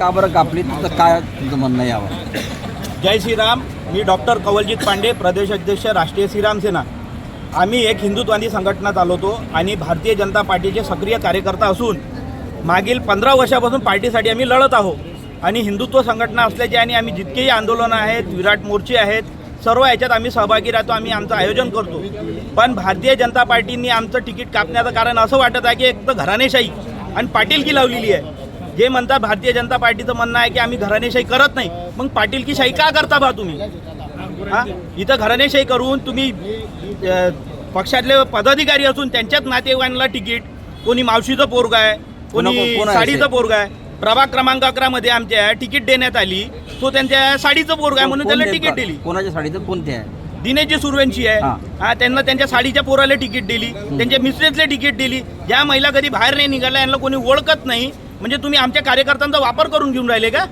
का बरं कापली, तर काय तुमचं म्हणणं यावर? जय श्रीराम. मी डॉक्टर कवलजीत पांडे, प्रदेश अध्यक्ष राष्ट्रीय श्रीराम सेना. आम्ही एक हिंदुत्वादी संघटना चालवतो आणि भारतीय जनता पार्टीचे सक्रिय कार्यकर्ता असून मागील 15 वर्षापासून पार्टीसाठी आम्ही लढत आहोत आणि हिंदुत्व संघटना असल्याचे आणि आम्ही जितकेही आंदोलनं आहेत, विराट मोर्चे आहेत, सर्व याच्यात आम्ही सहभागी राहतो, आम्ही आमचं आयोजन करतो. पण भारतीय जनता पार्टीने आमचं तिकीट कापण्याचं कारण असं वाटत आहे की एक तर घराणेशाही आणि पाटीलकी लावलेली आहे. जे म्हणतात भारतीय जनता पार्टीचं म्हणणं आहे की आम्ही घराणेशाही करत नाही, मग पाटीलकी शाही का करता बा तुम्ही? हां, इथं घराणेशाही करून तुम्ही पक्षातले पदाधिकारी असून त्यांच्याच नातेवाईकांना तिकीट, कोणी मावशीचं पोरग आहे, कोणी साडीचं पोरग आहे. प्रभाग क्रमांक 11 मध्ये आमच्या तिकीट देण्यात आली, तो त्यांच्या साडीचं पोरग आहे म्हणून त्याला तिकीट दिली. कोणाच्या साडीचं? कोणते आहे? दिनेशजी सुरवेंची आहे. हा, त्यांना त्यांच्या साडीच्या पोराला तिकीट दिली, त्यांच्या मिस्ट्रेसला तिकीट दिली. ज्या महिला कधी बाहेर नाही निघाल्या, यांना कोणी ओळखत नाही, म्हणजे तुम्ही आमच्या कार्यकर्त्यांचा वापर करून घेऊन राहिले का?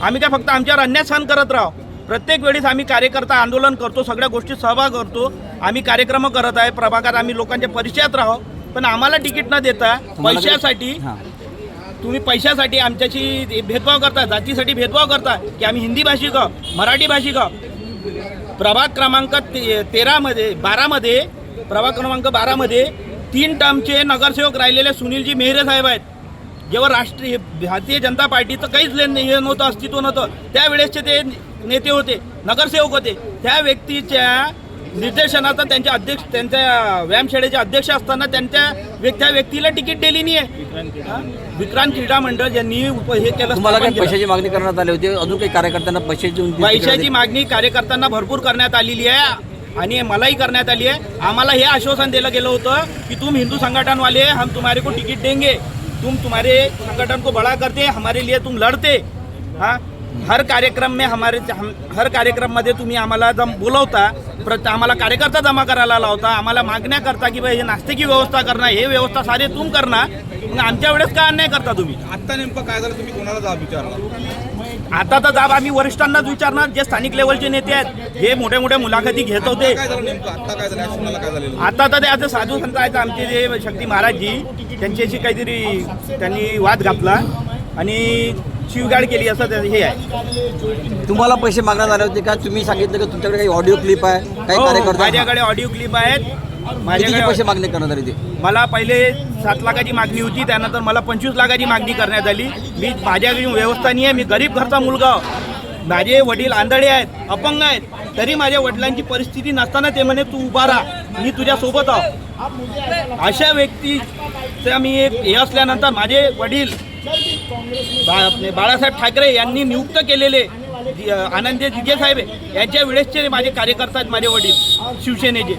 आम्ही काय फक्त आमच्यावर अन्याय सहन करत राहू? प्रत्येक वेळेस आम्ही कार्यकर्ता आंदोलन करतो, सगळ्या गोष्टी सहभाग करतो, आम्ही कार्यक्रम करत आहे, प्रभागात आम्ही लोकांच्या परिचयात राहू. पण आम्हाला तिकीट न देता पैशासाठी, तुम्ही पैशासाठी आमच्याशी भेदभाव करता, जातीसाठी भेदभाव करता की आम्ही हिंदी भाषिक आहो, मराठी भाषिक आहो. प्रभाग क्रमांक 12मध्ये प्रभाग क्रमांक 12मध्ये 3 टर्मचे नगरसेवक राहिलेले सुनीलजी मेहरे साहेब आहेत. जेव्हा भारतीय जनता पार्टीचं काहीच हे नव्हतं, अस्तित्व नव्हतं, त्यावेळेसचे ते नेते होते, नगरसेवक होते. त्या व्यक्तीच्या निर्देशनाचा त्यांच्या व्यायामशाळेचे अध्यक्ष असताना त्या व्यक्तीला तिकीट दिली नाही आहे. विक्रांत क्रीडा मंडळ ज्यांनी हे केलं. तुम्हाला काही पैशाची मागणी करण्यात आली होती? अजून काही कार्यकर्त्यांना पैशाची मागणी कार्यकर्त्यांना भरपूर करण्यात आलेली आहे आणि मलाही करण्यात आली आहे. आम्हाला हे आश्वासन दिलं गेलं होतं की तुम हिंदू संगठन वाले, हम तुम्हारे को टिकट देंगे, तुम तुम्हारे संगठन को बड़ा करते, हमारे लिए तुम लढते. हाँ, हर कार्यक्रम मध्ये तुम्ही आम्हाला जम बोलवता, आम्हाला कार्यकर्ता जमा करायला लावता, आम्हाला मागण्या करता की भाई हे नाश्त्याची व्यवस्था करणं, हे व्यवस्था सारे तुम करणार. मग आमच्या वेळेस का अन्याय करता तुम्ही? आता नेमकं काय झालं? तुम्ही कोणाला जाब विचारला? आता तर जाब आम्ही वरिष्ठांनाच विचारणार, जे स्थानिक लेवलचे नेते आहेत, हे मोठ्या मोठ्या मुलाखती घेत होते. काय झालं नेमकं? आता काय झालं? ऍक्शनला काय झालेलं? आता तर ते आता साधू संत आहेत आमचे जे शक्ती महाराजजी, त्यांच्याशी काहीतरी त्यांनी वाद घातला आणि शिवगाड केली असं हे आहे. तुम्हाला पैसे मागण्यात आले होते का? तुम्ही सांगितलं की तुमच्याकडे काही ऑडिओ क्लिप आहे, काही कार्यकर्ते? माझ्याकडे ऑडिओ क्लिप आहेत. माझ्याकडे पैसे मागणी करण्यात आली होती. मला पहिले 7 लाखाची मागणी होती, त्यानंतर मला 25 लाखाची मागणी करण्यात आली. माझ्याकडे व्यवस्था नाही आहे, मी गरीब घरचा मुलगा. माझे वडील आंधळे आहेत, अपंग आहेत, तरी माझ्या वडिलांची परिस्थिती नसताना ते म्हणे तू उभा राहा, मी तुझ्या सोबत आहो. अशा व्यक्तीचा मी एक हे असल्यानंतर माझे वडील बाळासाहेब ठाकरे यांनी नियुक्त केलेले आनंदी जिगे साहेब यांच्या वेळेसचे माझे कार्यकर्ता आहेत, माझे वडील शिवसेनेचे.